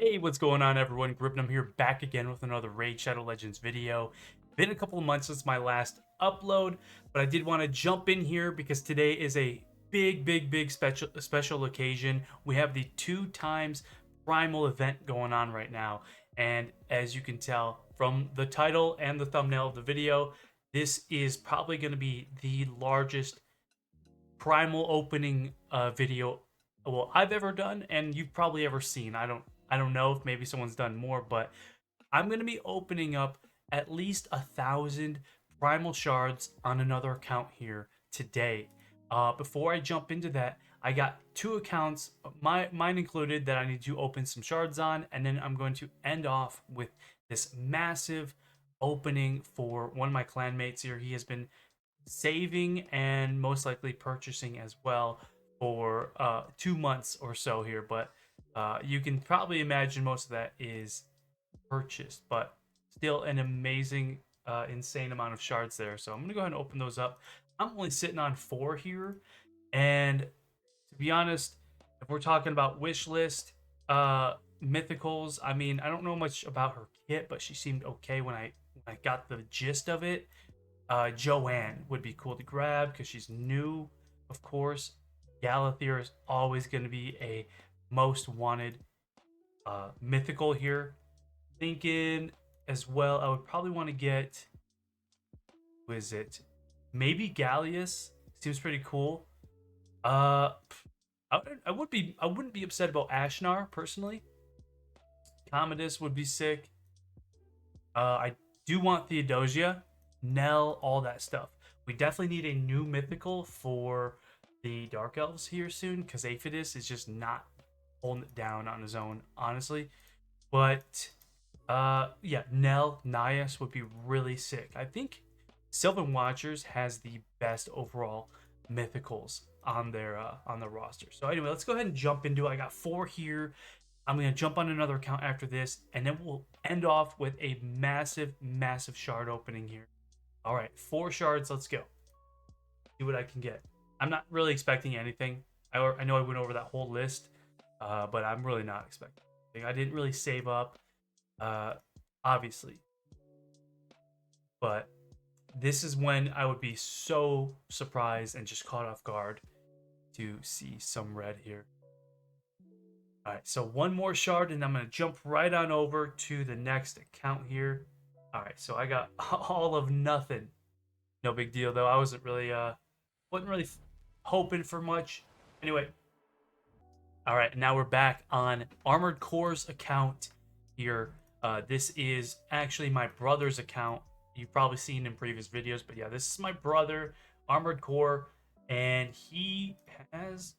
Hey, what's going on, everyone? Grium here, back again with another Raid Shadow Legends video. Been a couple of months since my last upload, but I did want to jump in here because today is a big special occasion. We have the 2x Primal event going on right now, and as you can tell from the title and the thumbnail of the video, this is probably going to be the largest Primal opening video I've ever done, and you've probably ever seen. I don't know if maybe someone's done more, but I'm gonna be opening up at least 1,000 Primal shards on another account here today. Before I jump into that, I got two accounts, mine included, that I need to open some shards on, and then I'm going to end off with this massive opening for one of my clanmates here. He has been saving and most likely purchasing as well for 2 months or so here, but you can probably imagine most of that is purchased, but still an amazing insane amount of shards there. So I'm gonna go ahead and open those up. I'm only sitting on 4 here, and to be honest, if we're talking about wish list mythicals, I mean, I don't know much about her kit, but she seemed okay when I got the gist of it. Joanne would be cool to grab because she's new, of course. Galathier is always going to be a most wanted mythical here. Thinking as well, I would probably want to get, who is it? Maybe Gallius. Seems pretty cool. Uh, I wouldn't be upset about Ashnar personally. Commodus would be sick. I do want Theodosia, Nell, all that stuff. We definitely need a new mythical for the Dark Elves here soon because Aphidus is just not holding it down on his own, honestly. But yeah, Nell, Nias would be really sick. I think Sylvan Watchers has the best overall mythicals on the roster. So anyway, let's go ahead and jump into it. I got 4 here. I'm going to jump on another account after this, and then we'll end off with a massive shard opening here. All right, 4 shards. Let's go. See what I can get. I'm not really expecting anything. I know I went over that whole list, but I'm really not expecting anything. I didn't really save up, obviously. But this is when I would be so surprised and just caught off guard to see some red here. All right, so one more shard, and I'm going to jump right on over to the next account here. All right, so I got all of nothing. No big deal, though. I wasn't really hoping for much. Anyway, all right, now we're back on Armored Core's account here. This is actually my brother's account. You've probably seen in previous videos, but yeah, this is my brother, Armored Core, and he has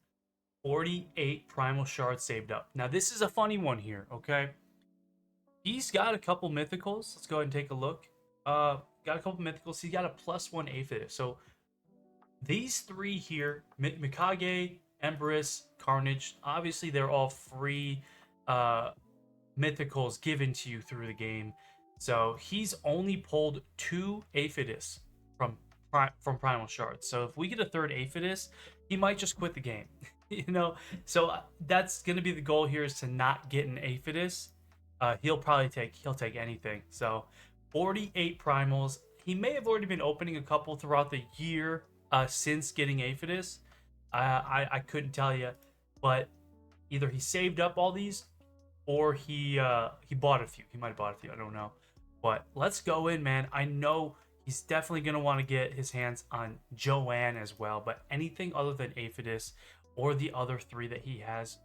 48 Primal Shards saved up. Now, this is a funny one here, okay? He's got a couple mythicals. Let's go ahead and take a look. Got a couple mythicals. He's got a +1 Aphid. So these 3 here, Mikage, Empress, Carnage, obviously they're all free mythicals given to you through the game. So he's only pulled 2 Aphidus from Primal Shards. So if we get a third Aphidus, he might just quit the game. You know, so that's gonna be the goal here, is to not get an Aphidus. He'll take anything. So 48 primals. He may have already been opening a couple throughout the year since getting Aphidus. I couldn't tell you, but either he saved up all these or he bought a few. He might have bought a few. I don't know. But let's go in, man. I know he's definitely gonna want to get his hands on Joanne as well. But anything other than Aphidus or the other 3 that he has,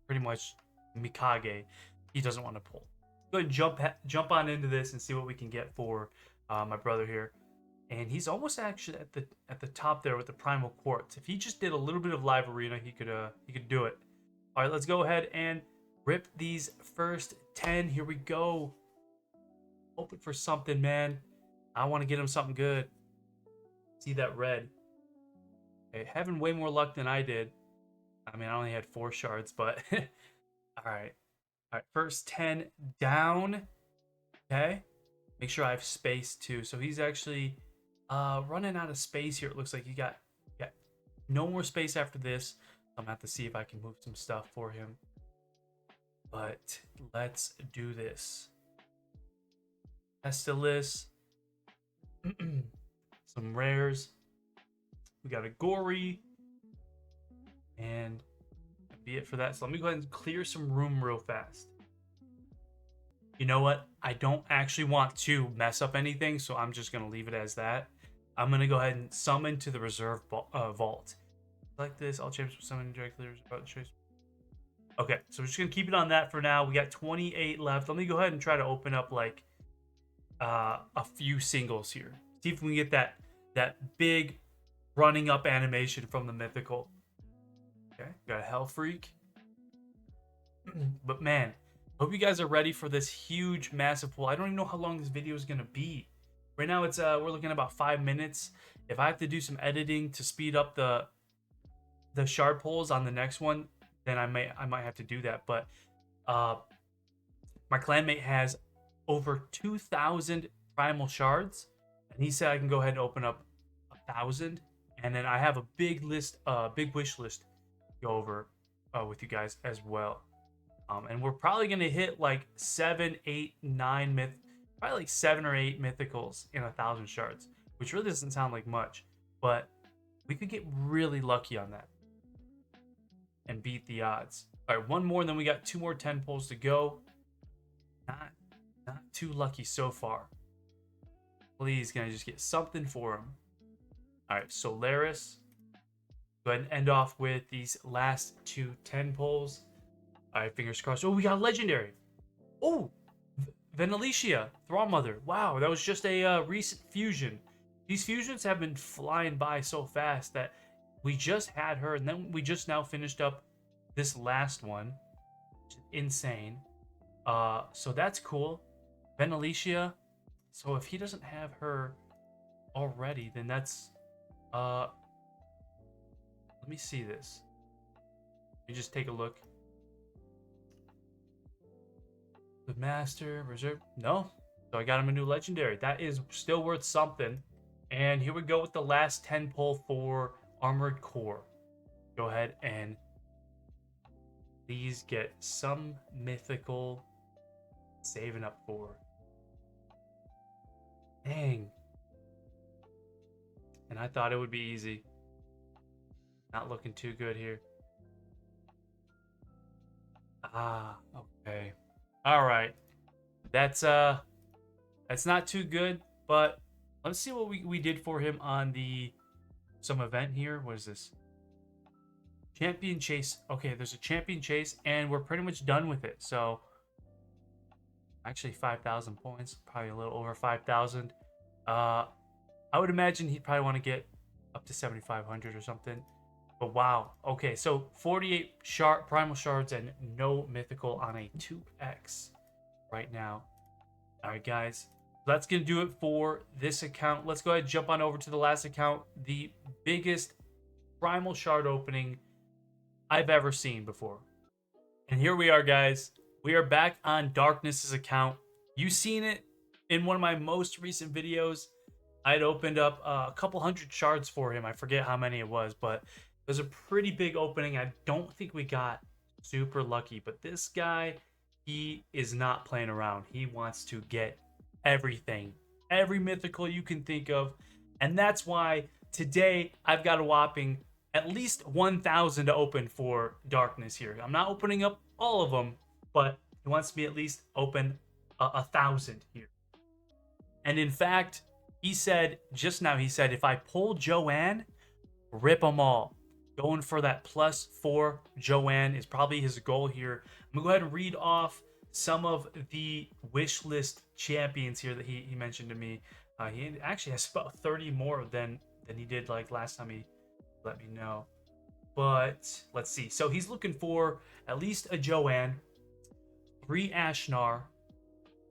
pretty much Mikage, he doesn't want to pull. Go ahead and jump on into this and see what we can get for my brother here. And he's almost actually at the top there with the Primal Quartz. If he just did a little bit of live arena, he could do it. All right, let's go ahead and rip these first 10. Here we go. Hoping for something, man. I want to get him something good. See that red. Okay, having way more luck than I did. I mean, I only had 4 shards, but all right. All right, first 10 down. Okay. Make sure I have space too. So he's actually running out of space here. It looks like he got no more space after this. I'm gonna have to see if I can move some stuff for him. But let's do this. Estilis. Some rares. We got a Gory. And that'd be it for that. So let me go ahead and clear some room real fast. You know what? I don't actually want to mess up anything, so I'm just going to leave it as that. I'm going to go ahead and summon to the reserve vault. Like this, all champions will summon directly about the choice. Okay, so we're just going to keep it on that for now. We got 28 left. Let me go ahead and try to open up like a few singles here. See if we can get that big running up animation from the Mythical. Okay, got a Hell Freak. But man, hope you guys are ready for this huge, massive pull. I don't even know how long this video is gonna be. Right now, it's we're looking at about 5 minutes. If I have to do some editing to speed up the shard pulls on the next one, then I might have to do that. But my clanmate has over 2,000 primal shards, and he said I can go ahead and open up 1,000, and then I have a big list, big wish list to go over with you guys as well. And we're probably gonna hit like 7, 8, 9 probably like 7 or 8 mythicals in 1,000 shards, which really doesn't sound like much, but we could get really lucky on that and beat the odds. All right, one more, and then we got 2 more 10 pulls to go. Not too lucky so far. Please, can I just get something for him? All right, Solaris. Go ahead and end off with these last 2 10 pulls. All right, fingers crossed. Oh, we got a legendary. Oh, Venalicia, Thrallmother. Wow, that was just a recent fusion. These fusions have been flying by so fast that we just had her, and then we just now finished up this last one. Which is insane. So that's cool. Venalicia. So if he doesn't have her already, then that's let me see this. Let me just take a look. The Master Reserve. No. So I got him a new legendary. That is still worth something. And here we go with the last 10 pull for Armored Core. Go ahead and please get some mythical. Saving up for. Dang. And I thought it would be easy. Not looking too good here. Okay. All right. That's not too good, but let's see what we did for him on some event here. What is this? Champion chase. Okay, there's a champion chase, and we're pretty much done with it. So actually 5,000 points, probably a little over 5,000. I would imagine he'd probably want to get up to 7,500 or something. But wow. Okay, so 48 primal shards and no mythical on a 2x right now. All right, guys. That's going to do it for this account. Let's go ahead and jump on over to the last account. The biggest primal shard opening I've ever seen before. And here we are, guys. We are back on Darkness's account. You've seen it in one of my most recent videos. I'd opened up a couple hundred shards for him. I forget how many it was, but it was a pretty big opening. I don't think we got super lucky, but this guy, he is not playing around. He wants to get everything, every mythical you can think of. And that's why today I've got a whopping at least 1,000 to open for Darkness here. I'm not opening up all of them, but he wants me at least open 1,000 here. And in fact, he said just now, if I pull Joanne, rip them all. Going for that +4 Joanne is probably his goal here. I'm gonna go ahead and read off some of the wish list champions here that he mentioned to me. He actually has about 30 more than he did like last time he let me know. But let's see. So he's looking for at least a Joanne, 3 Ashnar,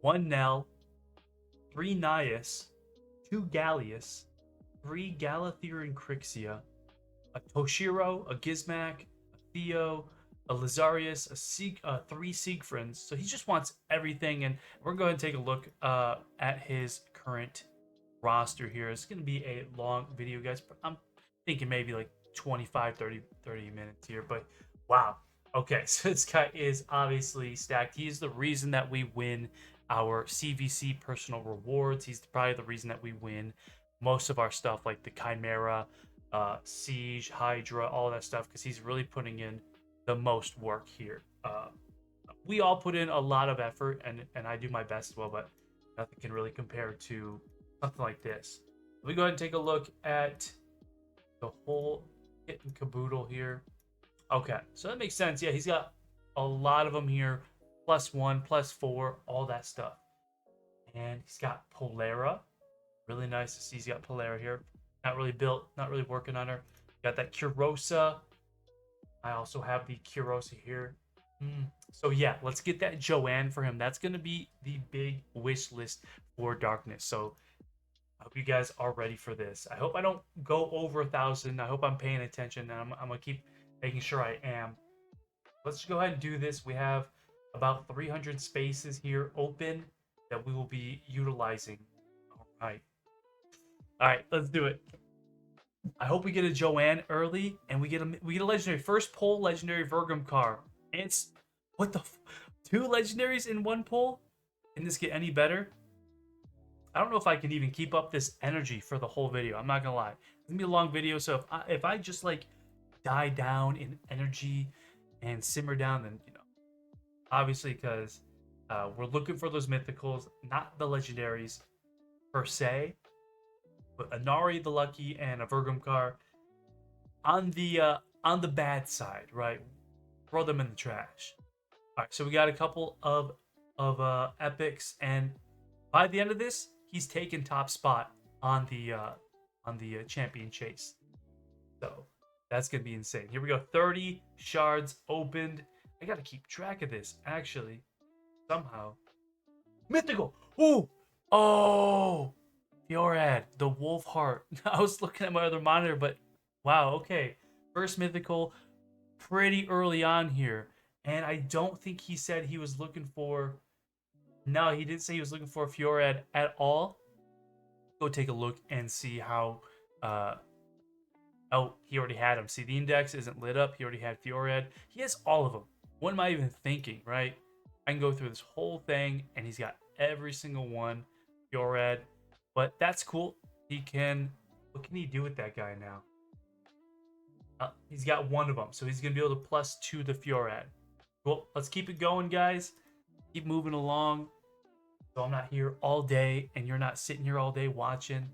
1 Nell, 3 Nias, 2 Gallius, 3 Galathir and Crixia, a Toshiro, a Gizmak, a Theo, a Lazarius, 3 Siegfrieds. So he just wants everything, and we're going to take a look at his current roster here. It's going to be a long video, guys, but I'm thinking maybe like 25, 30 minutes here. But wow, Okay, so this guy is obviously stacked. He's the reason that we win our CVC personal rewards. He's probably the reason that we win most of our stuff, like the Chimera, Siege, Hydra, all that stuff, because he's really putting in the most work here. We all put in a lot of effort, and I do my best as well, but nothing can really compare to something like this. Let me go ahead and take a look at the whole kit and caboodle here. Okay, so that makes sense. Yeah, he's got a lot of them here. +1, +4, all that stuff. And he's got Polera. Really nice to see he's got Polera here. Not really built, not really working on her. Got that Kurosa. I also have the Kurosa here. So yeah, let's get that Joanne for him. That's going to be the big wish list for Darkness. So I hope you guys are ready for this. I hope I don't go over 1,000. I hope I'm paying attention, and I'm going to keep making sure I am. Let's go ahead and do this. We have about 300 spaces here open that we will be utilizing. All right. All right, let's do it. I hope we get a Joanne early and we get a legendary first pull legendary Vergum car. And it's what the two legendaries in one pull? Can this get any better? I don't know if I can even keep up this energy for the whole video. I'm not gonna lie. It's gonna be a long video, so if I just like die down in energy and simmer down, then obviously because we're looking for those mythicals, not the legendaries per se, but Anari the lucky and a Vergum car on the bad side, right? Throw them in the trash. All right, so we got a couple of epics, and by the end of this, he's taken top spot on the champion chase. So that's gonna be insane. Here we go. 30 shards opened. I gotta keep track of this actually somehow. Mythical. Ooh. Oh. Fiorad, the wolf heart. I was looking at my other monitor, but wow. Okay. First mythical, pretty early on here, and I don't think he said he was looking for. No, he didn't say he was looking for Fiorad at all. Go take a look and see how. Oh, he already had him. See, the index isn't lit up. He already had Fiorad. He has all of them. What am I even thinking, right? I can go through this whole thing, and he's got every single one. Fiorad. But that's cool. He can. What can he do with that guy now? He's got one of them, so he's going to be able to +2 the Fiorad. Well, let's keep it going, guys. Keep moving along. So I'm not here all day, and you're not sitting here all day watching.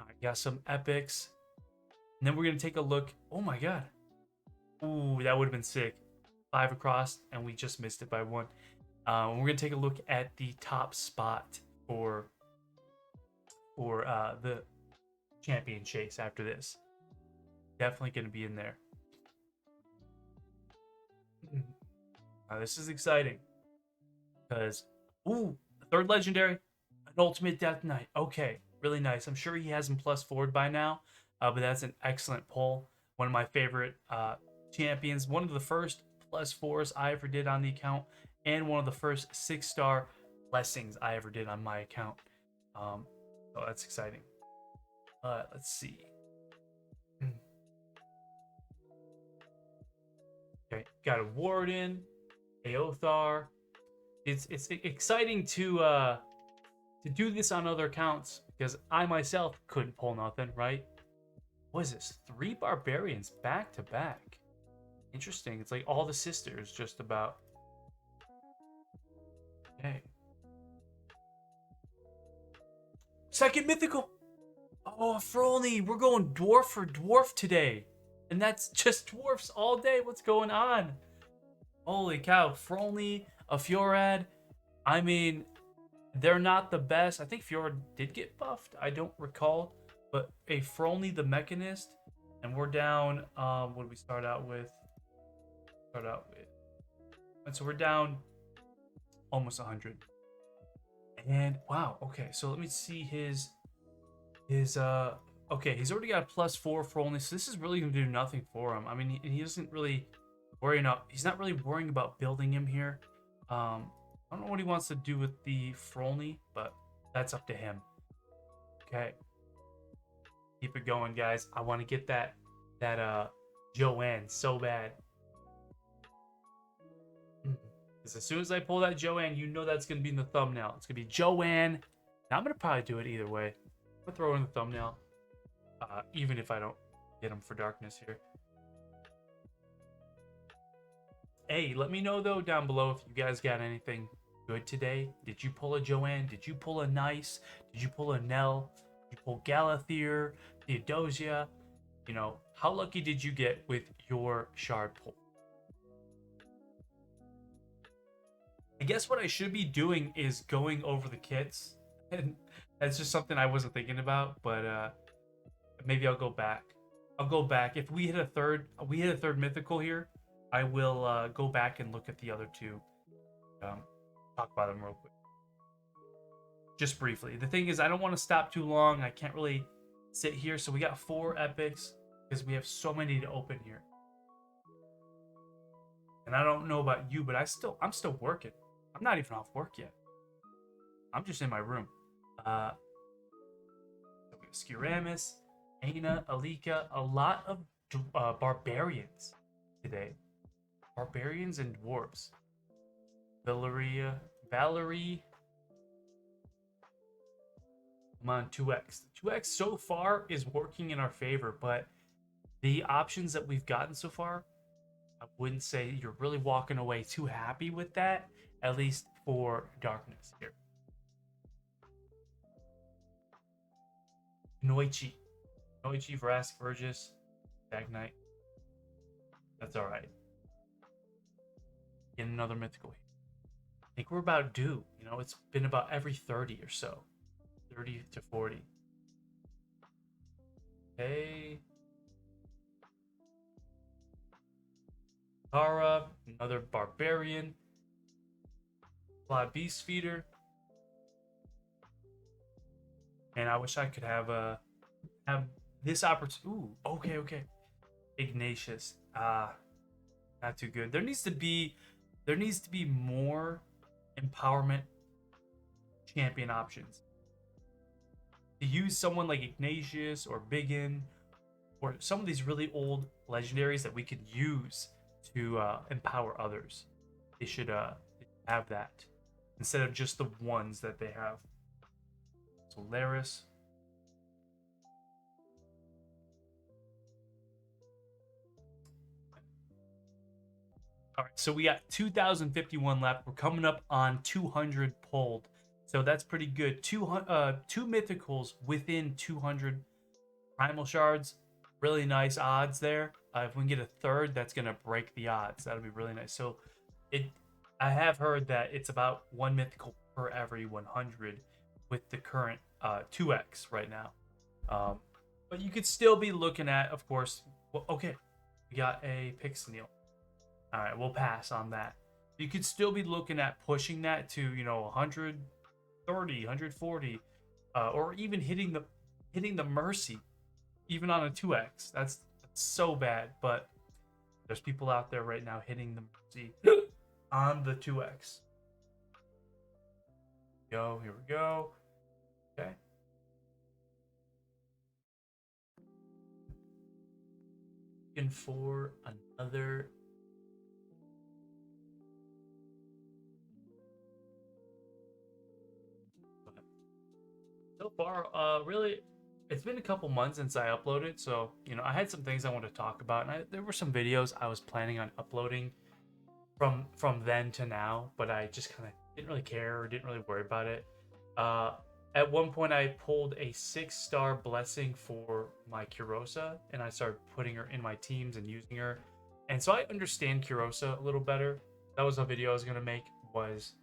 I got some epics. And then we're going to take a look. Oh my god. Ooh, that would have been sick. 5 across, and we just missed it by 1. We're going to take a look at the top spot for the champion chase after this. Definitely going to be in there. This is exciting. Because, ooh, third legendary, an ultimate death knight. Okay, really nice. I'm sure he has him +4'd by now, but that's an excellent pull. One of my favorite champions. One of the first +4s I ever did on the account, and one of the first 6-star blessings I ever did on my account. So that's exciting. Let's see. Okay, got a Warden, Aothar. It's exciting to do this on other accounts because I myself couldn't pull nothing, right? What is this? 3 barbarians back to back. Interesting. It's like all the sisters just about. Okay. Second mythical. Oh, Frolny, we're going dwarf for dwarf today. And that's just dwarfs all day. What's going on? Holy cow. Frolny, a Fiorad. I mean, they're not the best. I think Fiorad did get buffed. I don't recall. But a Frolny the Mechanist. And we're down, what did we start out with? And so we're down almost 100. And wow, okay. So let me see his okay, he's already got a +4 for only, so this is really gonna do nothing for him. I mean, he doesn't really worry enough. He's not really worrying about building him here. I don't know what he wants to do with the Frolny, but that's up to him. Okay, keep it going, guys. I want to get that Joanne so bad. Because as soon as I pull that Joanne, you know that's going to be in the thumbnail. It's going to be Joanne. Now I'm going to probably do it either way. I'm going to throw in the thumbnail. Even if I don't get them for darkness here. Hey, let me know though down below if you guys got anything good today. Did you pull a Joanne? Did you pull a Nice? Did you pull a Nell? Did you pull Galathier? Theodosia? You know, how lucky did you get with your shard pull? I guess what I should be doing is going over the kits. And that's just something I wasn't thinking about, but maybe I'll go back. I'll go back. If we hit a third mythical here, I will go back and look at the other two. Talk about them real quick. Just briefly. The thing is, I don't want to stop too long. I can't really sit here. So we got 4 epics because we have so many to open here. And I don't know about you, but I'm still working. I'm not even off work yet. I'm just in my room. Skiramis, Aina, Alika, a lot of barbarians today. Barbarians and dwarves. Valerie. I'm on 2x. 2x so far is working in our favor, but the options that we've gotten so far, I wouldn't say you're really walking away too happy with that, at least for darkness here. Noichi, Vrask, Vergis, Dagnite. That's alright. Get another mythical here. I think we're about due. You know, it's been about every 30 or so. 30 to 40. Okay. Kara, another barbarian. Claw Beast Feeder. And I wish I could have this opportunity. Ooh, okay. Ignatius. Not too good. There needs to be more empowerment champion options. To use someone like Ignatius or Biggin or some of these really old legendaries that we could use to empower others. They should have that instead of just the ones that they have. So Laris. All right, so we got 2,051 left. We're coming up on 200 pulled. So that's pretty good. Two mythicals within 200 primal shards. Really nice odds there. If we can get a third, that's going to break the odds. That'll be really nice. So I have heard that it's about 1 mythical per every 100 with the current 2x right now. But you could still be looking at, of course, well, okay, we got a Pixneal. All right, we'll pass on that. You could still be looking at pushing that to, 130, 140, or even hitting the Mercy, even on a 2x. That's so bad, but there's people out there right now hitting the Mercy on the 2x. Here we go. Okay. Looking for another. So far, really, it's been a couple months since I uploaded, so I had some things I wanted to talk about, and there were some videos I was planning on uploading from then to now, but I just kind of didn't really care or didn't really worry about it. At one point, I pulled a 6-star blessing for my Kurosa, and I started putting her in my teams and using her, and so I understand Kurosa a little better. That was a video I was gonna make, was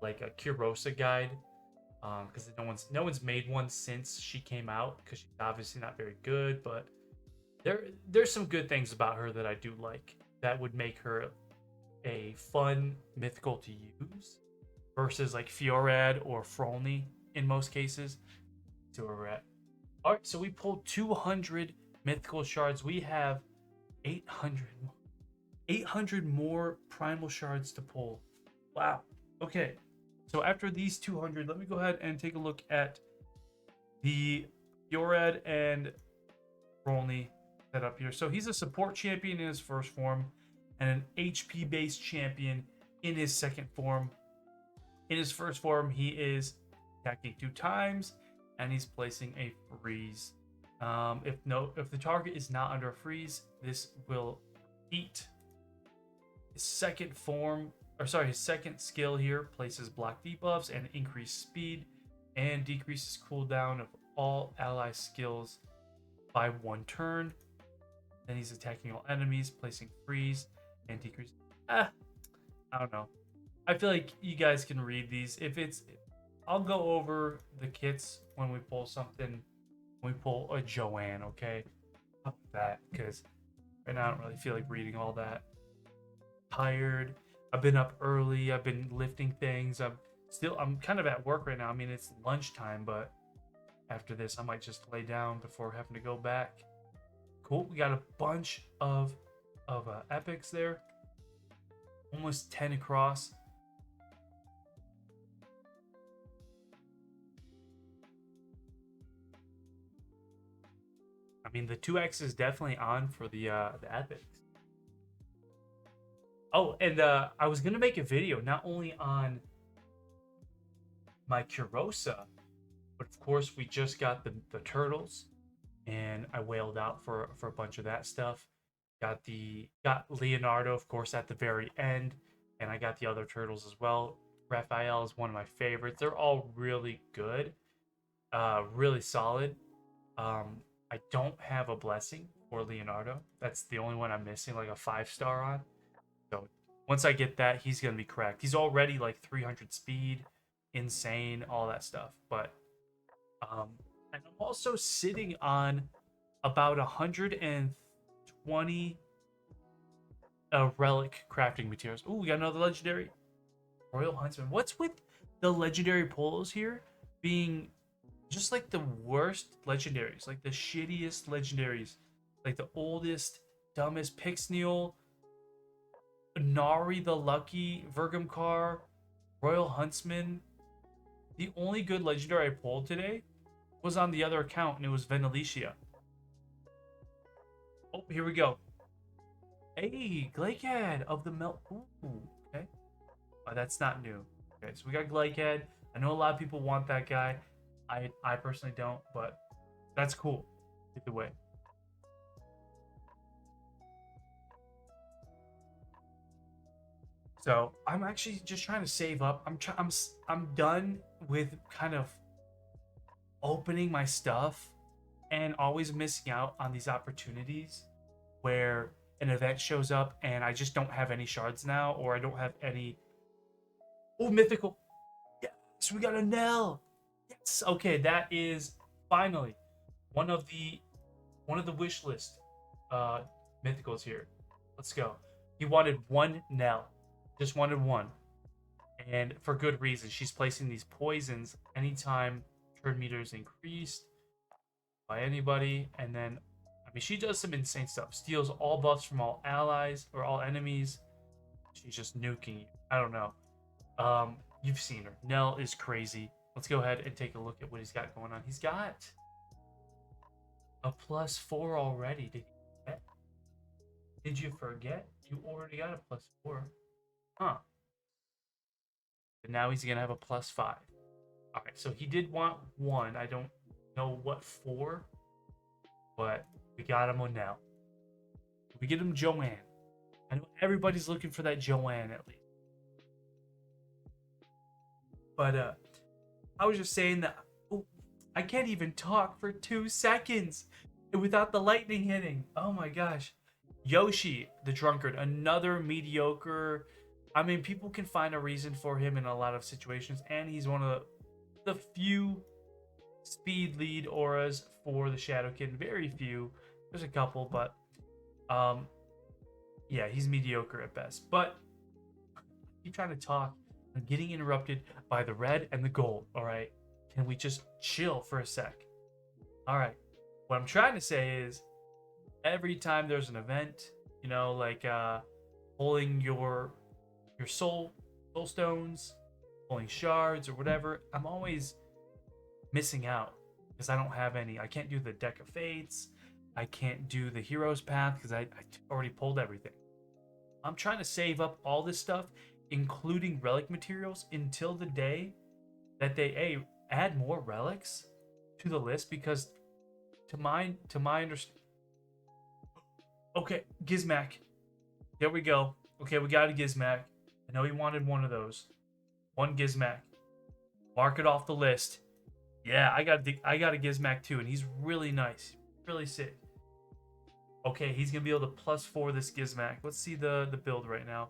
like a Kurosa guide. Because no one's made one since she came out, because she's obviously not very good, but there's some good things about her that I do like that would make her a fun mythical to use versus like Fiorad or Frolny in most cases. So we're at. All right, so we pulled 200 mythical shards. We have 800 more primal shards to pull. Wow. Okay. So after these 200, let me go ahead and take a look at the Fiorad and Frolny setup here. So he's a support champion in his first form and an HP-based champion in his second form. In his first form, he is attacking 2 times, and he's placing a freeze. If the target is not under a freeze, this will eat. His second form, his second skill here places block debuffs and increased speed, and decreases cooldown of all ally skills by 1 turn. Then he's attacking all enemies, placing freeze and decrease. I don't know. I feel like you guys can read these. I'll go over the kits when we pull something. When we pull a Joanne, okay? Up that, because right now I don't really feel like reading all that. Tired. I've been up early. I've been lifting things. I'm kind of at work right now. I mean, it's lunchtime, but after this, I might just lay down before having to go back. Cool. We got a bunch of epics there. Almost 10 across. I mean, the 2x is definitely on for the epics. Oh, and I was gonna make a video not only on my Kurosa, but of course we just got the turtles, and I wailed out for a bunch of that stuff. Got Leonardo, of course, at the very end, and I got the other turtles as well. Raphael is one of my favorites. They're all really good, really solid. I don't have a blessing for Leonardo. That's the only one I'm missing, like a 5-star on. So once I get that, he's gonna be cracked. He's already like 300 speed, insane, all that stuff. But and I'm also sitting on about 120 relic crafting materials. Ooh, we got another legendary Royal Huntsman. What's with the legendary polos here being just like the worst legendaries, like the shittiest legendaries, like the oldest, dumbest Pixneal, Nari the Lucky, Vergamcar, Royal Huntsman. The only good legendary I pulled today was on the other account, and it was Venelicia. Oh, here we go. Hey, Glycad of the Melt. Ooh, okay. Oh, that's not new. Okay, so we got Glycad. I know a lot of people want that guy. I personally don't, but that's cool. Either way. So I'm actually just trying to save up. I'm done with kind of opening my stuff and always missing out on these opportunities where an event shows up and I just don't have any shards now, or I don't have any. Oh, mythical. Yes, we got a Nell. Yes. Okay, that is finally one of the wish list mythicals here. Let's go. He wanted one Nell. Just wanted one. And for good reason. She's placing these poisons anytime turn meter is increased by anybody. And then, I mean, she does some insane stuff. Steals all buffs from all allies or all enemies. She's just nuking you. I don't know. You've seen her. Nell is crazy. Let's go ahead and take a look at what he's got going on. He's got a +4 already. Did you forget? You already got a +4. Huh. And now he's going to have a +5. Okay, so he did want 1. I don't know what for, but we got him on now. We get him Joanne. I know everybody's looking for that Joanne at least. But I was just saying that I can't even talk for 2 seconds without the lightning hitting. Oh my gosh. Yoshi, the drunkard, another mediocre. I mean, people can find a reason for him in a lot of situations, and he's one of the few speed lead auras for the Shadowkin. Very few. There's a couple, but yeah, he's mediocre at best. But I keep trying to talk. I'm getting interrupted by the red and the gold. All right, can we just chill for a sec? All right, what I'm trying to say is every time there's an event, you know, like pulling your soul stones, pulling shards or whatever, I'm always missing out because I don't have any. I can't do the deck of fates. I can't do the hero's path because I already pulled everything. I'm trying to save up all this stuff including relic materials until the day that they add more relics to the list, because to my understanding. Okay, Gizmac. There we go. Okay, we got a Gizmac. I know he wanted one of those. One Gizmac. Mark it off the list. Yeah, I got a Gizmac too, and he's really nice, really sick. Okay, he's gonna be able to +4 this Gizmac. Let's see the build right now.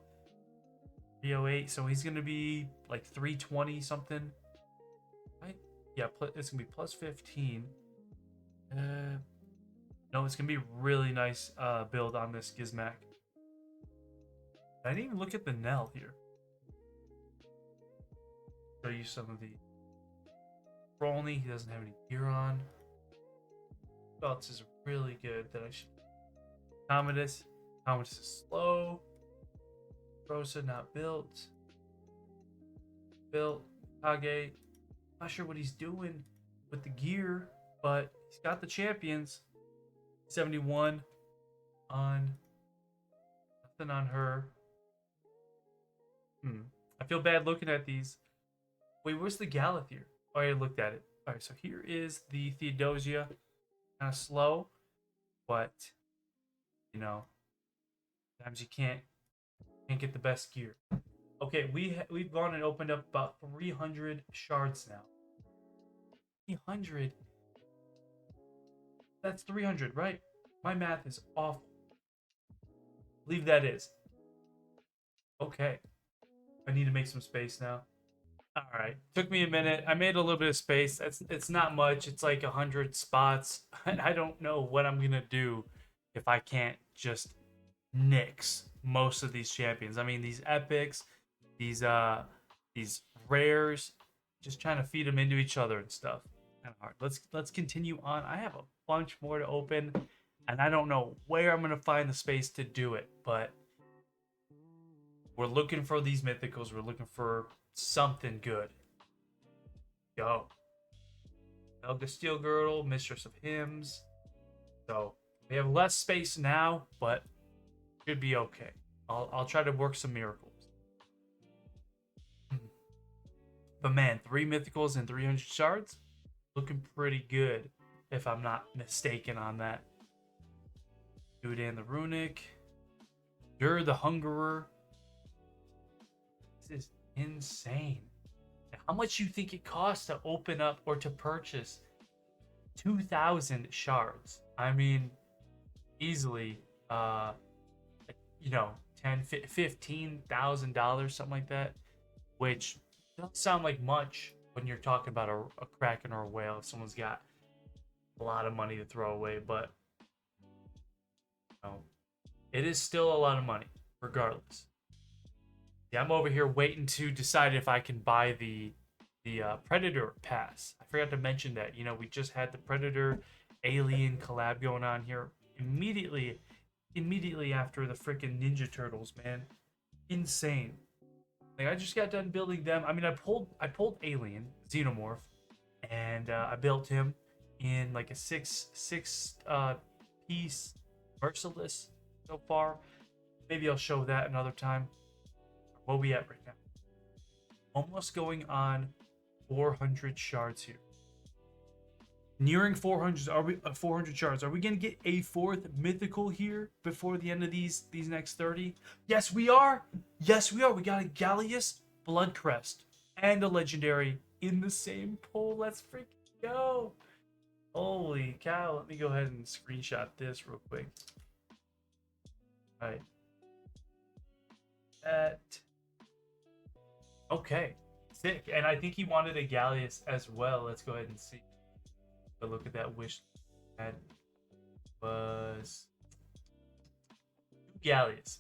308. So he's gonna be like 320 something. Right? Yeah, it's gonna be +15. No, it's gonna be really nice build on this Gizmac. I didn't even look at the Nell here. Show you some of the Rolney. He doesn't have any gear on. Who else is really good that I should? Commodus. Commodus is slow. Rosa not built. Built. Kage. Not sure what he's doing with the gear, but he's got the champions. 71 on. Nothing on her. I feel bad looking at these. Wait, where's the Galith here? Oh, I looked at it. All right, so here is the Theodosia. Kind of slow, but you know, sometimes you can't get the best gear. Okay, we've gone and opened up about 300 shards now. 300. That's 300, right? My math is awful. I believe that is. Okay. I need to make some space now. All right. Took me a minute. I made a little bit of space. It's not much. It's like 100 spots. I don't know what I'm gonna do if I can't just nix most of these champions. I mean, these epics, these rares, just trying to feed them into each other and stuff. Kind of hard. Let's continue on. I have a bunch more to open, and I don't know where I'm gonna find the space to do it, but we're looking for these mythicals. We're looking for something good. Go. Elga Steel Girdle, Mistress of Hymns. So we have less space now, but should be okay. I'll try to work some miracles. But man, 3 mythicals and 300 shards, looking pretty good, if I'm not mistaken on that. Dudan the Runic, Dur the Hungerer. This is insane. How much you think it costs to open up or to purchase 2,000 shards? I mean, easily, you know, $15,000, something like that, which doesn't sound like much when you're talking about a kraken or a whale. If someone's got a lot of money to throw away, but you know, it is still a lot of money, regardless. Yeah, I'm over here waiting to decide if I can buy the Predator pass. I forgot to mention that. You know, we just had the Predator Alien collab going on here immediately after the freaking Ninja Turtles, man. Insane. Like, I just got done building them. I mean, I pulled Alien Xenomorph, and I built him in like a six piece Merciless so far. Maybe I'll show that another time. What are we at right now? Almost going on 400 shards here. Nearing 400. Are we 400 shards? Are we gonna get a 4th mythical here before the end of these next 30? Yes, we are. Yes, we are. We got a Gallius Bloodcrest and a legendary in the same pull. Let's freaking go! Holy cow! Let me go ahead and screenshot this real quick. All right. That. Okay, sick. And I think he wanted a Gallius as well. Let's go ahead and see. But look at that wish. That was Gallius.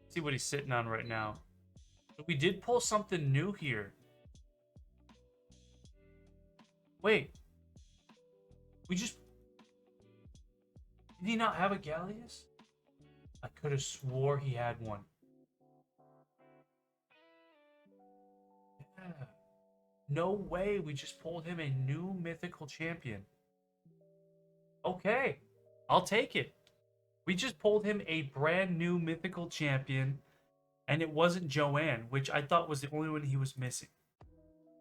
See what he's sitting on right now. But we did pull something new here. Wait. We just... Did he not have a Gallius? I could have swore he had one. No way, we just pulled him a new mythical champion. Okay, I'll take it. We just pulled him a brand new mythical champion. and it wasn't Joanne, which I thought was the only one he was missing.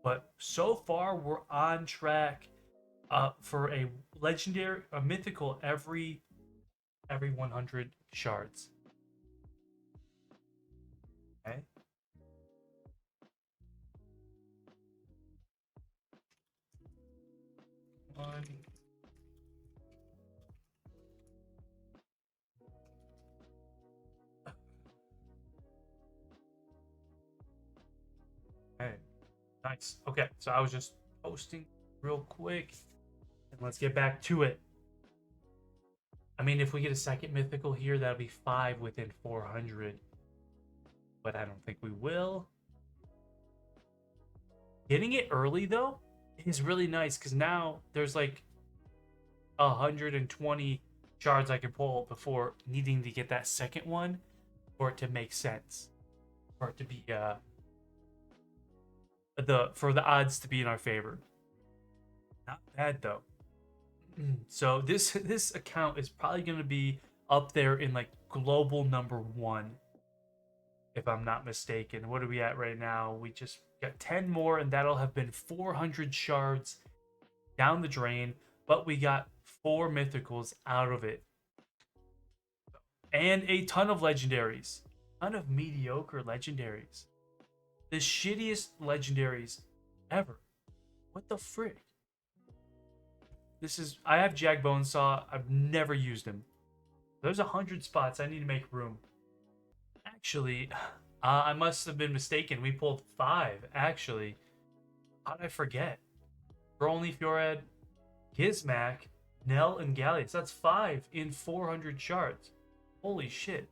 But so far, we're on track for a legendary, a mythical every 100 shards. Okay. One. Okay. Nice. Okay, so I was just posting real quick, and let's get back to it. I mean, if we get a second mythical here, that'll be 5 within 400. But I don't think we will. Getting it early, though, is really nice because now there's like 120 shards I can pull before needing to get that second one for it to make sense. For it to be for the odds to be in our favor. Not bad though. So this account is probably going to be up there in like global #1, if I'm not mistaken. What are we at right now? We just got 10 more, and that'll have been 400 shards down the drain. But we got 4 mythicals out of it, and a ton of legendaries, ton of mediocre legendaries, the shittiest legendaries ever. What the frick? This is, I have Jag Bonesaw. I've never used him. There's 100 spots. I need to make room. Actually, I must have been mistaken. We pulled 5, actually. How did I forget? Brolny, Fjorad, Gizmac, Nell, and Gallius. That's 5 in 400 shards. Holy shit.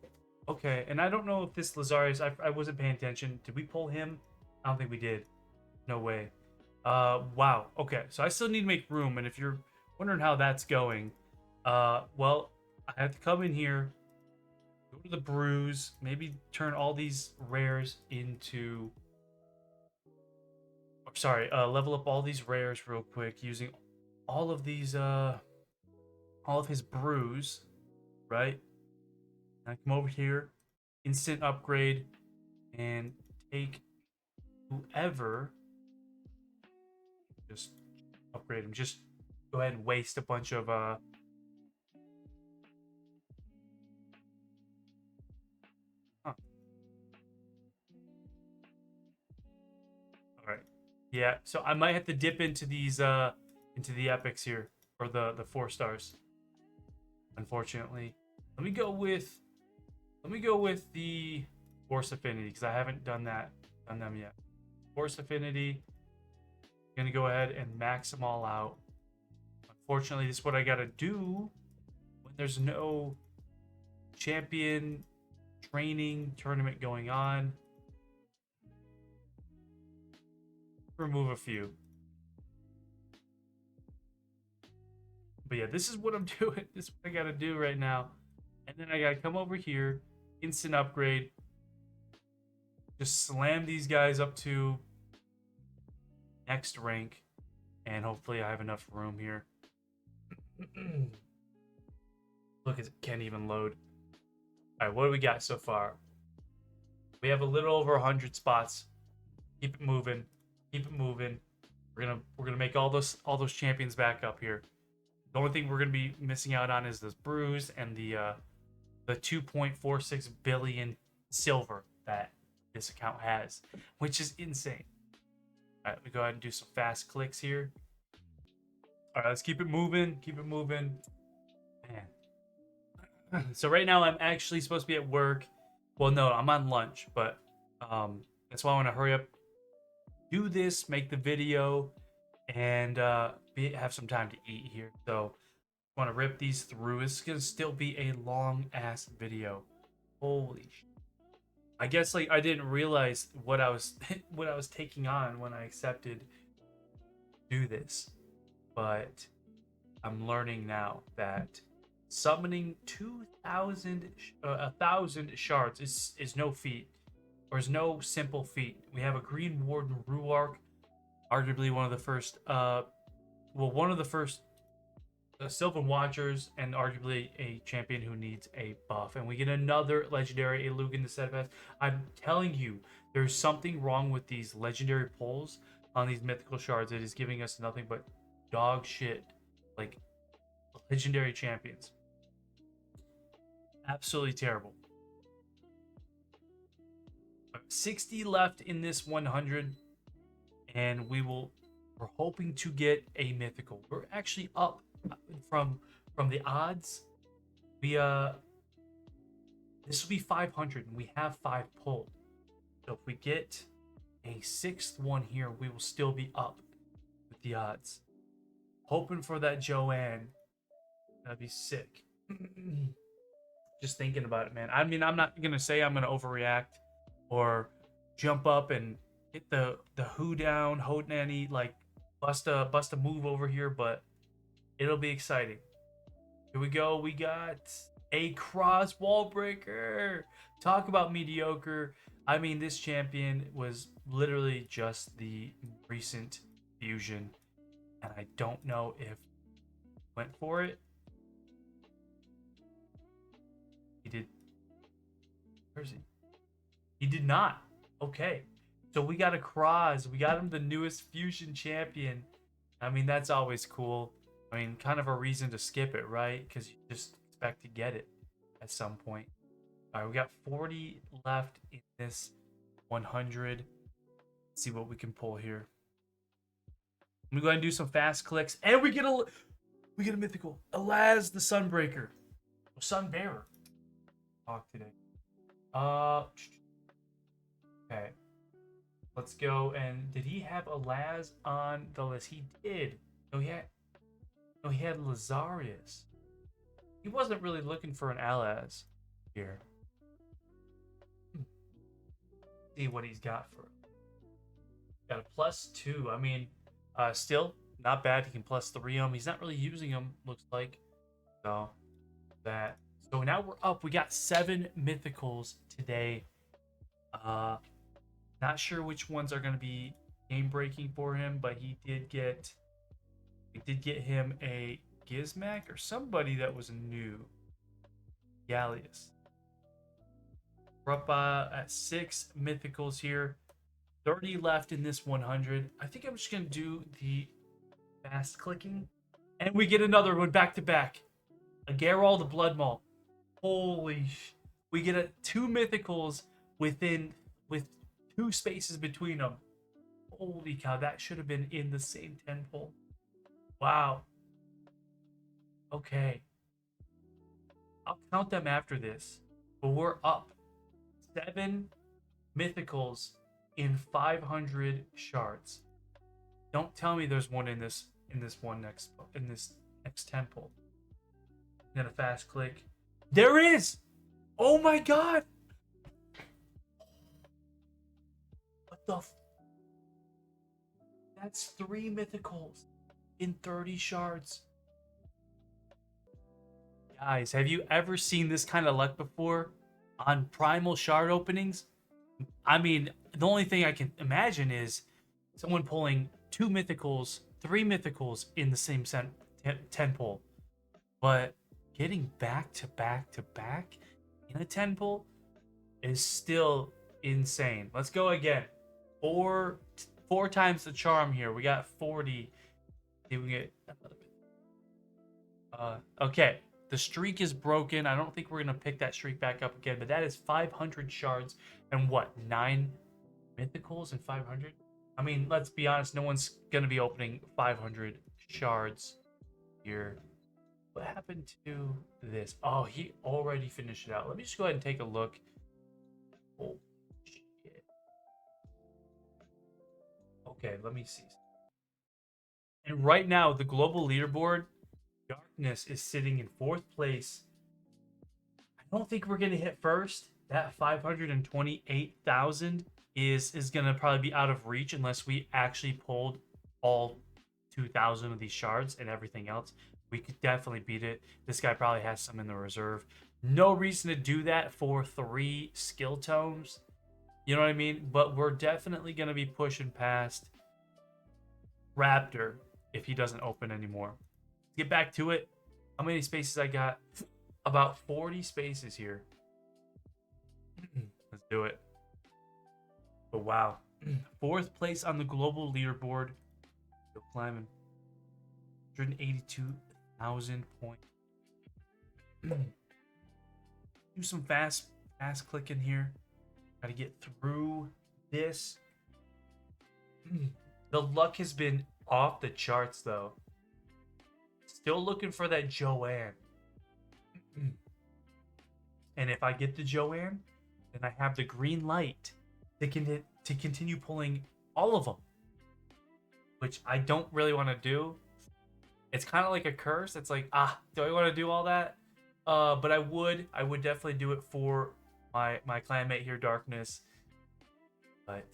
Okay, and I don't know if this Lazarius, I wasn't paying attention. Did we pull him? I don't think we did. No way. Wow. Okay, so I still need to make room, and if you're wondering how that's going, well, I have to come in here, go to the brews, maybe turn all these rares into, sorry, level up all these rares real quick using all of these, all of his brews, right? And I come over here, instant upgrade, and take whoever, just upgrade him. Just go ahead and waste a bunch of huh. All right. Yeah, so I might have to dip into these into the epics here, or the 4 stars. Unfortunately. Let me go with the Force Affinity, because I haven't done them yet. Force Affinity. Gonna go ahead and max them all out. Unfortunately, this is what I gotta do when there's no champion training tournament going on. Remove a few. But yeah, this is what I'm doing. This is what I gotta do right now. And then I gotta come over here, instant upgrade. Just slam these guys up to next rank. And hopefully I have enough room here. Look, it can't even load. Alright, what do we got so far? We have a little over 100 spots. Keep it moving. Keep it moving. We're gonna make all those champions back up here. The only thing we're gonna be missing out on is this bruise and the 2.46 billion silver that this account has, which is insane. All right, let me go ahead and do some fast clicks here. All right, let's keep it moving. Keep it moving. Man. So right now I'm actually supposed to be at work. Well, no, I'm on lunch, but that's why I want to hurry up, do this, make the video, and have some time to eat here. So I want to rip these through. It's gonna still be a long ass video. Holy shit. I guess like I didn't realize what I was what I was taking on when I accepted to do this, but I'm learning now that summoning 1,000 shards is no feat, or is no simple feat. We have a Green Warden Ruark, arguably one of the first one of the first Sylvan Watchers, and arguably a champion who needs a buff. And we get another legendary, a Lugan the Steadfast. I'm telling you, there's something wrong with these legendary pulls on these mythical shards. It is giving us nothing but dog shit, like legendary champions. Absolutely terrible. 60 left in this 100, and we're hoping to get a mythical. We're actually up from the odds. We this will be 500, and we have 5 pulled. So if we get a 6th one here, we will still be up with the odds. Hoping for that Joanne. That'd be sick. Just thinking about it, man. I mean, I'm not gonna say I'm gonna overreact or jump up and hit the who down, hold nanny, like bust a move over here, but it'll be exciting. Here we go. We got a cross wall breaker. Talk about mediocre. I mean, this champion was literally just the recent fusion, and I don't know if went for it. He did. Where is he? He did not. Okay. So we got a cross. We got him the newest fusion champion. I mean, that's always cool. I mean, kind of a reason to skip it, right? Because you just expect to get it at some point. All right, we got 40 left in this 100. Let's see what we can pull here. I'm gonna go ahead and do some fast clicks, and we get a mythical, Alaz the Sunbreaker, Sunbearer. Talk today. Okay. Let's go. And did he have Alaz on the list? He did. No, he had Lazarius. He wasn't really looking for an Alaz here. See what he's got for him. Got a +2. I mean, still not bad. He can +3 him. He's not really using them, looks like. So that. So now we're up. We got 7 mythicals today. Not sure which ones are going to be game breaking for him, but we did get him a Gizmak or somebody that was new. Gallius. We're up at 6 mythicals here. 30 left in this 100. I think I'm just going to do the fast clicking. And we get another one back to back. A Geralt the Blood Maul. Holy sh! We get 2 mythicals with 2 spaces between them. Holy cow, that should have been in the same 10 pull. Wow. Okay. I'll count them after this. But we're up 7 mythicals in 500 shards. Don't tell me there's one in this next 10 pull. Then a fast click. There is! Oh my god! What the That's 3 mythicals in 30 shards. Guys, have you ever seen this kind of luck before on primal shard openings? I mean, the only thing I can imagine is someone pulling 2 mythicals, 3 mythicals in the same 10 pull. But getting back to back to back in a 10 pull is still insane. Let's go again. Four times the charm here. We got 40. See, we get another bit. Okay. The streak is broken. I don't think we're going to pick that streak back up again, but that is 500 shards and what? 9 mythicals and 500? I mean, let's be honest. No one's going to be opening 500 shards here. What happened to this? Oh, he already finished it out. Let me just go ahead and take a look. Oh, shit. Okay, let me see. And right now, the global leaderboard, Darkness is sitting in 4th place. I don't think we're going to hit first. That 528,000 is going to probably be out of reach unless we actually pulled all 2,000 of these shards and everything else. We could definitely beat it. This guy probably has some in the reserve. No reason to do that for 3 skill tomes. You know what I mean? But we're definitely going to be pushing past Raptor if he doesn't open anymore. get back to it. How many spaces I got? About 40 spaces here. Let's do it. But wow. 4th place on the global leaderboard. Still climbing. 182,000 points. Do some fast clicking here. Gotta get through this. The luck has been off the charts though. Still looking for that Joanne. And if I get the Joanne, then I have the green light to continue pulling all of them. Which I don't really want to do. It's kind of like a curse. It's like, do I want to do all that? But I would definitely do it for my clanmate here, Darkness. But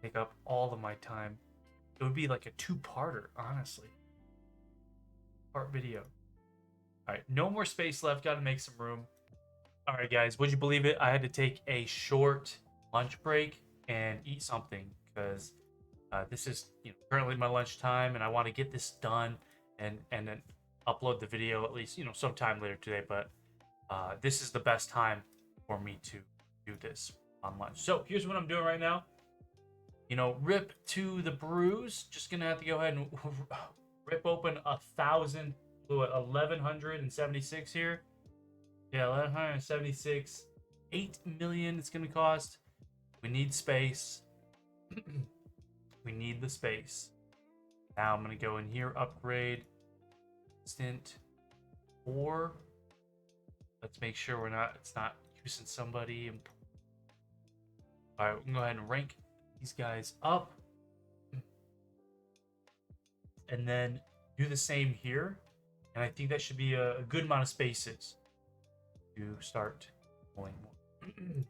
take up all of my time. It would be like a 2-parter, honestly. Part video. All right, no more space left. Got to make some room. All right, guys, would you believe it? I had to take a short lunch break and eat something because this is currently my lunch time, and I want to get this done and then upload the video at least sometime later today. But this is the best time for me to do this on lunch. So here's what I'm doing right now. Rip to the brews. Just gonna have to go ahead and rip open 1176 here. Yeah, 1176. 8 million it's gonna cost. We need space. We need the space. Now I'm gonna go in here, upgrade instant 4. Let's make sure it's not using somebody. All right, we can go ahead and rank these guys up, and then do the same here. And I think that should be a good amount of spaces to start pulling more.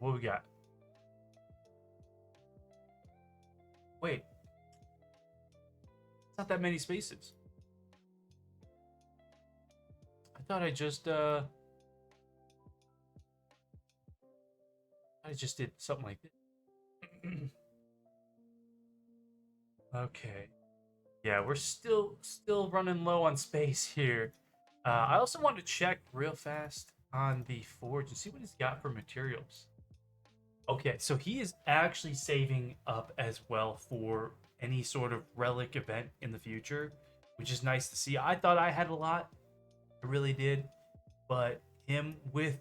What we got? Wait, it's not that many spaces. I thought I just did something like this. Okay. Yeah, we're still running low on space here. I also want to check real fast on the forge and see what he's got for materials. Okay, so he is actually saving up as well for any sort of relic event in the future, which is nice to see. I thought I had a lot. I really did. But him with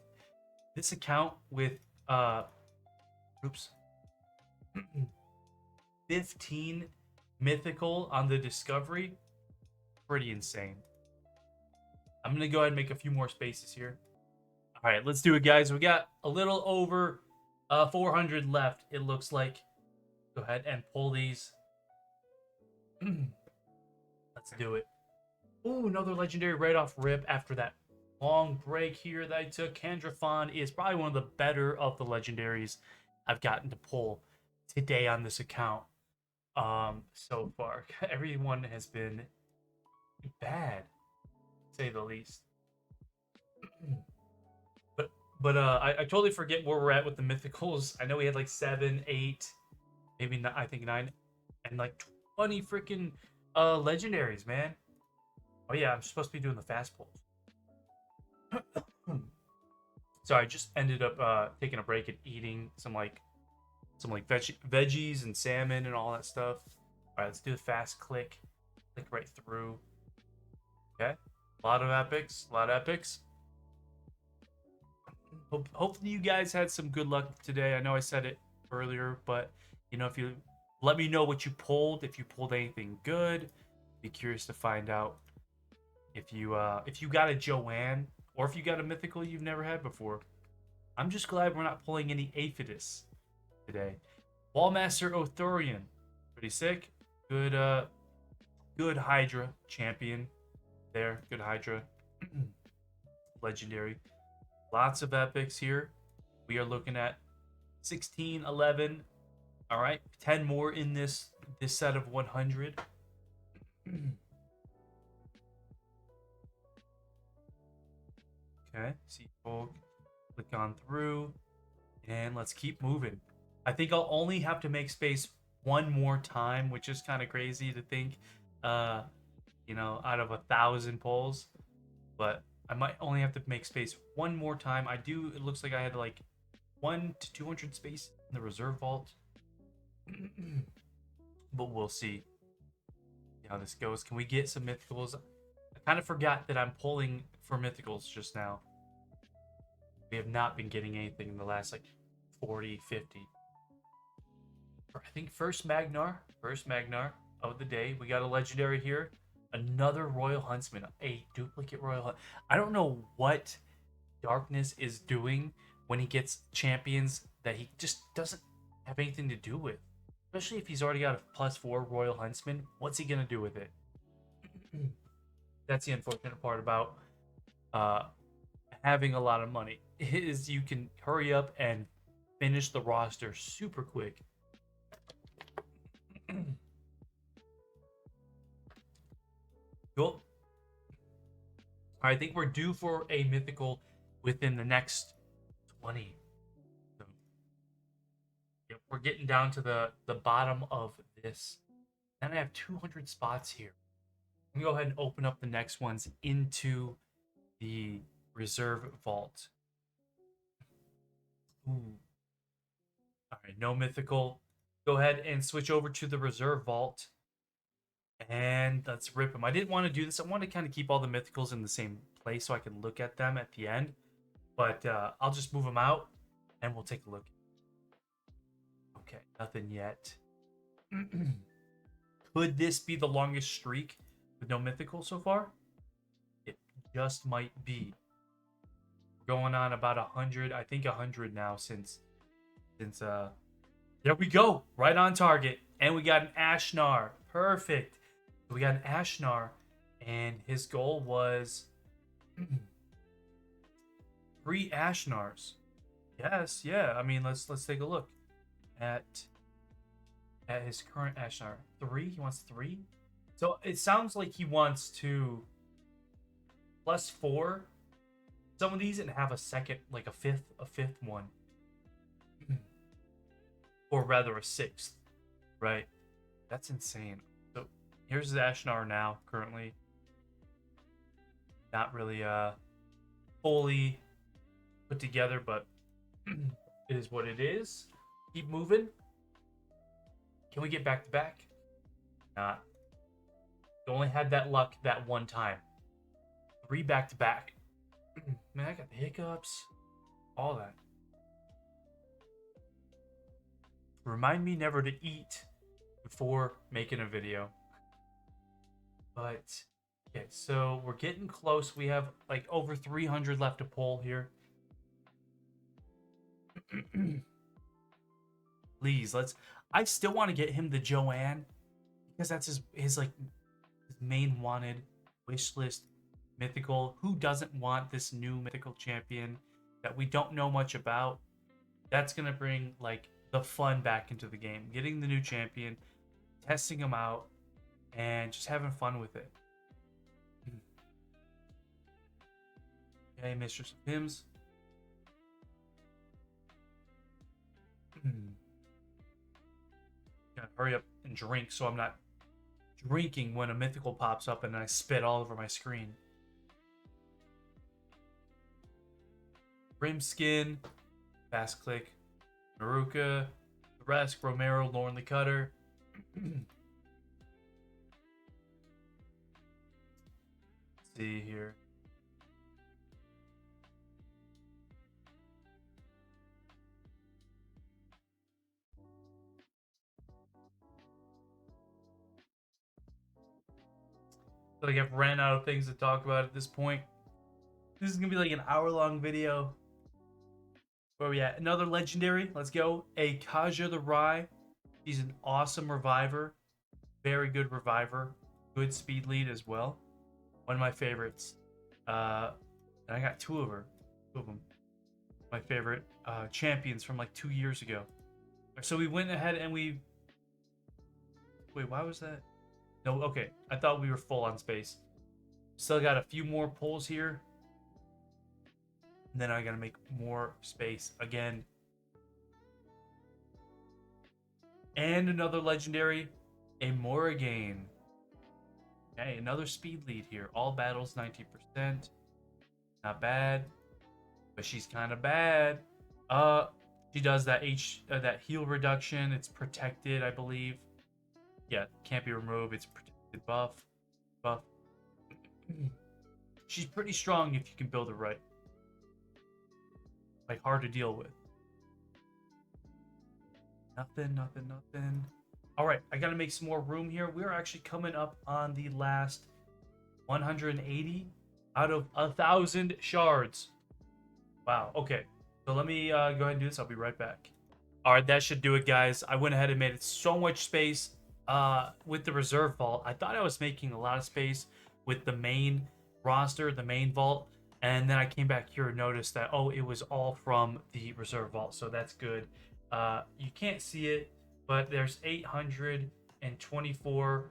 this account with 15 mythical on the discovery, pretty insane. I'm gonna go ahead and make a few more spaces here. All right, let's do it, guys. We got a little over 400 left, it looks like. Go ahead and pull these. Let's do it. Ooh, another legendary right off rip after that long break here that I took. Kandrafon is probably one of the better of the legendaries I've gotten to pull today on this account. So far, everyone has been bad, to say the least. But I totally forget where we're at with the mythicals. I know we had like 7, 8, maybe not, I think 9, and like 20 freaking legendaries, man. Oh yeah, I'm supposed to be doing the fast pulls. So I just ended up taking a break and eating some veggies and salmon and all that stuff. All right, let's do the fast click right through. Okay, a lot of epics. Hopefully you guys had some good luck today. I know I said it earlier, but if you let me know what you pulled, if you pulled anything good, be curious to find out if you got a Joanne or if you got a mythical you've never had before. I'm just glad we're not pulling any Aphidus today. Wallmaster Othorian, pretty sick. Good Hydra champion there. Good Hydra. Legendary. Lots of epics here. We are looking at 16, 11. All right, 10 more in this set of 100. Okay, see folk. Click on through, and let's keep moving. I think I'll only have to make space one more time, which is kind of crazy to think. you know, out of 1,000 pulls. But I might only have to make space one more time. I do. It looks like I had like 1 to 200 space in the reserve vault, but we'll see how this goes. Can we get some mythicals? I kind of forgot that I'm pulling for mythicals just now. We have not been getting anything in the last like 40, 50. I think first Magnar of the day. We got a legendary here. Another Royal Huntsman, a duplicate Royal Hunt. I don't know what Darkness is doing when he gets champions that he just doesn't have anything to do with. Especially if he's already got a +4 Royal Huntsman. What's he going to do with it? That's the unfortunate part about having a lot of money, is you can hurry up and finish the roster super quick. Cool. I think we're due for a mythical within the next 20. So, yep, we're getting down to the bottom of this. Then I have 200 spots here. I'm gonna go ahead and open up the next ones into the reserve vault. Ooh. All right, no mythical. Go ahead and switch over to the reserve vault. And let's rip them. I didn't want to do this. I want to kind of keep all the mythicals in the same place so I can look at them at the end. But I'll just move them out and we'll take a look. Okay, nothing yet. Could this be the longest streak with no mythical so far? It just might be. We're going on about 100, I think 100 now since there we go. Right on target. And we got an Ashnar. Perfect. We got an Ashnar, and his goal was 3 Ashnars. Yes, yeah. I mean, let's take a look at his current Ashnar. 3. He wants 3. So it sounds like he wants to +4 some of these and have a second, like a fifth one, or rather a 6th, right? That's insane. So here's the Ashnar now, currently. Not really fully put together, but it is what it is. Keep moving. Can we get back to back? Not. You only had that luck that one time. 3 back to back. Man, I got the hiccups. All that. Remind me never to eat before making a video. But okay, so we're getting close. We have like over 300 left to pull here. Please, I still want to get him the Joanne because that's his main wanted wish list mythical. Who doesn't want this new mythical champion that we don't know much about? That's gonna bring like the fun back into the game. Getting the new champion, testing him out, and just having fun with it. Okay, Mistress of Hymns. Gotta hurry up and drink so I'm not drinking when a mythical pops up and I spit all over my screen. Rimskin, Fast Click, Maruka, Resk, Romero, Lorne the Cutter. Let's see here. I feel like I've ran out of things to talk about at this point. This is gonna be like an hour-long video. Where are we at? Another legendary. Let's go. A Kaja the Rye. He's an awesome reviver. Very good reviver. Good speed lead as well. One of my favorites. And I got 2 of them. My favorite champions from like 2 years ago. So we went ahead and we... Wait, why was that? No, okay. I thought we were full on space. Still got a few more pulls here. And then I gotta make more space again. And another legendary, a Morrigan. Okay, another speed lead here. All battles 19%. Not bad, but she's kind of bad. Uh, she does that that heal reduction. It's protected, I believe. Yeah, can't be removed. It's protected buff. Buff. She's pretty strong if you can build it right. Like hard to deal with. Nothing, nothing, nothing. All right, I gotta make some more room here. We're actually coming up on the last 180 out of 1,000 shards. Wow. Okay. So let me go ahead and do this. I'll be right back. All right, that should do it, guys. I went ahead and made it so much space with the reserve vault. I thought I was making a lot of space with the main roster, the main vault, and then I came back here and noticed that, oh, it was all from the reserve vault, so that's good. You can't see it, but there's 824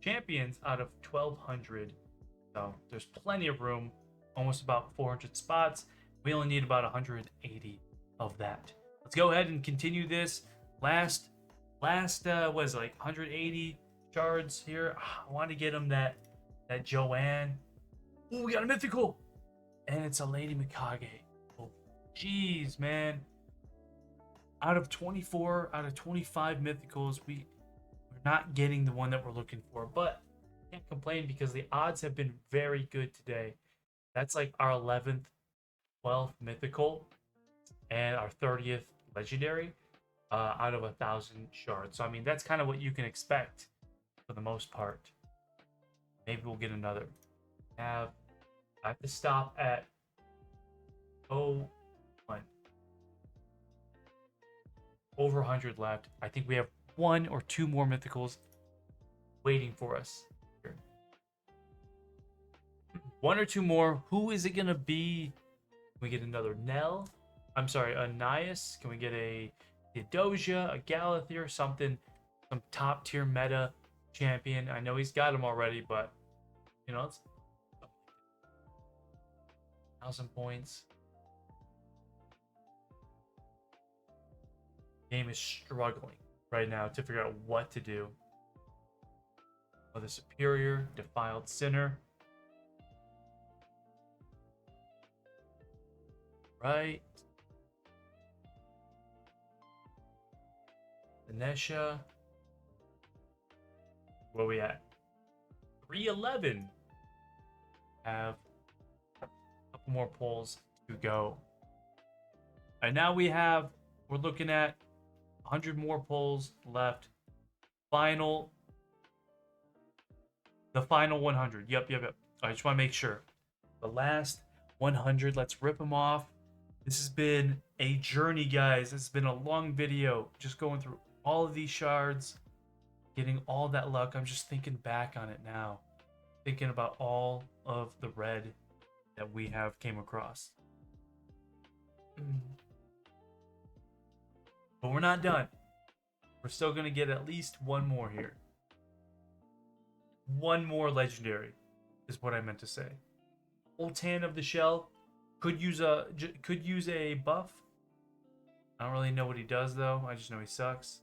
champions out of 1,200, so there's plenty of room, almost about 400 spots. We only need about 180 of that. Let's go ahead and continue this. Last was like 180 shards here. I want to get him that Joanne. Oh, we got a mythical, and it's a Lady Mikage. Oh, jeez, man. Out of 24, out of 25 mythicals, we're not getting the one that we're looking for, but can't complain because the odds have been very good today. That's like our 11th, 12th mythical, and our 30th legendary out of 1,000 shards. So I mean, that's kind of what you can expect for the most part. Maybe we'll get another. I have to stop at 01. Over 100 left. I think we have 1 or 2 more mythicals waiting for us. Here. 1 or 2 more. Who is it gonna be? Can we get another Nell? I'm sorry, a Nias. Can we get a Theodosia, a Galathier, something, some top tier meta champion? I know he's got him already, but you know, it's 1,000 points. Game is struggling right now to figure out what to do. Oh, the Superior, Defiled Sinner. Right. Venetia. Where we at? 311. Have a couple more polls to go. And now we're looking at 100 more polls left. The final 100. Yep. I just want to make sure. The last 100. Let's rip them off. This has been a journey, guys. It's been a long video. Just going through all of these shards, getting all that luck. I'm just thinking back on it now. Thinking about all of the red that we have came across. But we're not done. We're still going to get at least 1 more here. 1 more legendary is what I meant to say. Old Tan of the Shell could use a buff. I don't really know what he does though. I just know he sucks.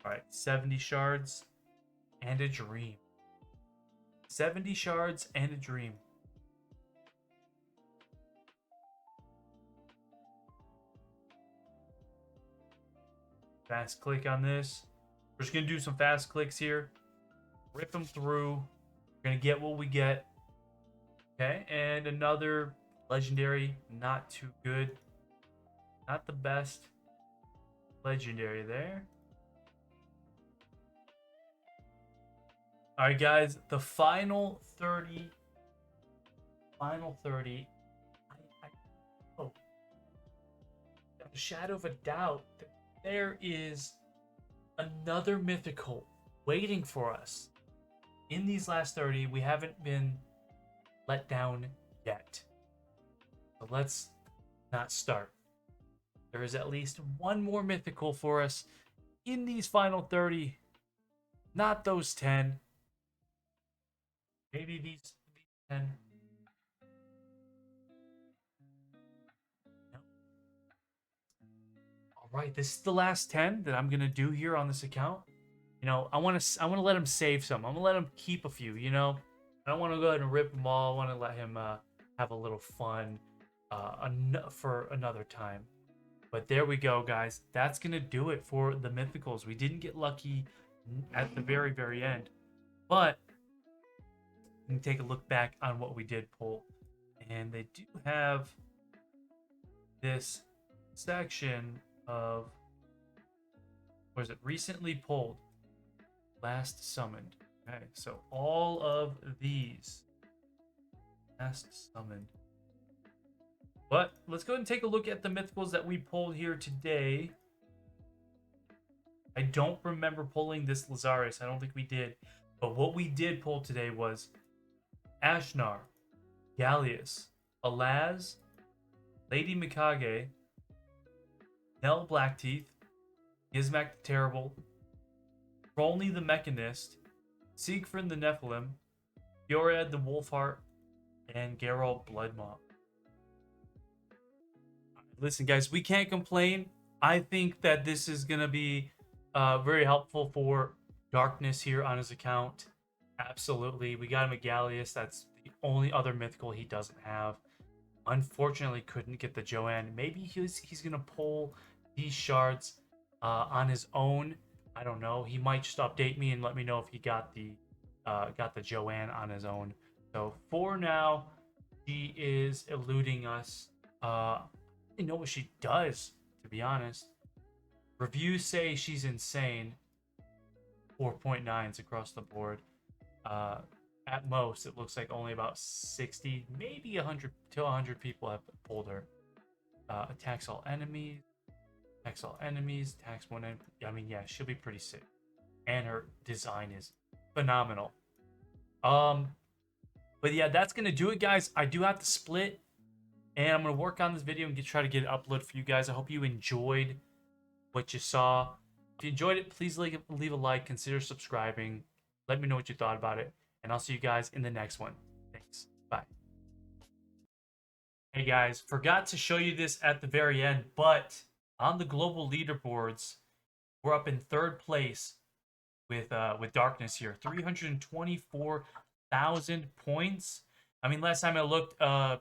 All right, 70 shards and a dream. 70 shards and a dream. Fast click on this. We're just going to do some fast clicks here. Rip them through. We're going to get what we get. Okay, and another legendary. Not too good. Not the best legendary there. Alright, guys. The final 30. Final 30. Oh. A shadow of a doubt. There is another mythical waiting for us. In these last 30, we haven't been let down yet. So let's not start. There is at least 1 more mythical for us in these final 30. Not those 10. Maybe these 10. All right, this is the last 10 that I'm going to do here on this account. You know, I want to let him save some. I'm gonna let him keep a few. You know, I don't want to go ahead and rip them all. I want to let him have a little fun for another time. But there we go, guys. That's gonna do it for the mythicals. We didn't get lucky at the very end, but we can take a look back on what we did pull, and they do have this section of, what is it? Recently pulled, last summoned. Okay, so all of these last summoned. But let's go ahead and take a look at the mythicals that we pulled here today. I don't remember pulling this Lazarus. I don't think we did. But what we did pull today was Ashnar, Gallius, Alaz, Lady Mikage, Nell Blackteeth, Gizmak the Terrible, Rolny the Mechanist, Siegfried the Nephilim, Yorad the Wolfheart, and Geralt Bloodmaw. Listen, guys, we can't complain. I think that this is going to be very helpful for Darkness here on his account. Absolutely. We got him a Gallius. That's the only other mythical he doesn't have. Unfortunately, couldn't get the Joanne. Maybe he's going to pull these shards on his own. I don't know. He might just update me and let me know if he got the Joanne on his own. So for now, she is eluding us. I know what she does, to be honest. Reviews say she's insane. 4.9s across the board. At most, it looks like only about 60, maybe 100 to 100 people have pulled her. Attacks all enemies. Attacks all enemies. Attacks one enemy. I mean, yeah, she'll be pretty sick. And her design is phenomenal. But yeah, that's gonna do it, guys. I do have to split, and I'm gonna work on this video and try to get it uploaded for you guys. I hope you enjoyed what you saw. If you enjoyed it, please leave a like, consider subscribing. Let me know what you thought about it, and I'll see you guys in the next one. Thanks. Bye. Hey guys, forgot to show you this at the very end, but on the global leaderboards, we're up in third place with Darkness here. 324,000 points. I mean, last time I looked a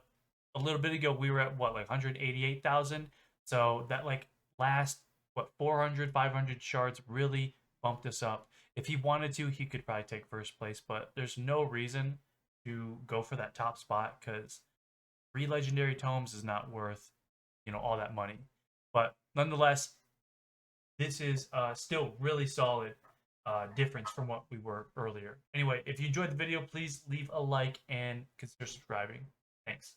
little bit ago, we were at what, like 188,000. So that like last 400, 500 shards really bumped us up. If he wanted to, he could probably take first place, but there's no reason to go for that top spot because 3 legendary tomes is not worth, all that money. But nonetheless, this is still really solid difference from what we were earlier. Anyway, if you enjoyed the video, please leave a like and consider subscribing. Thanks.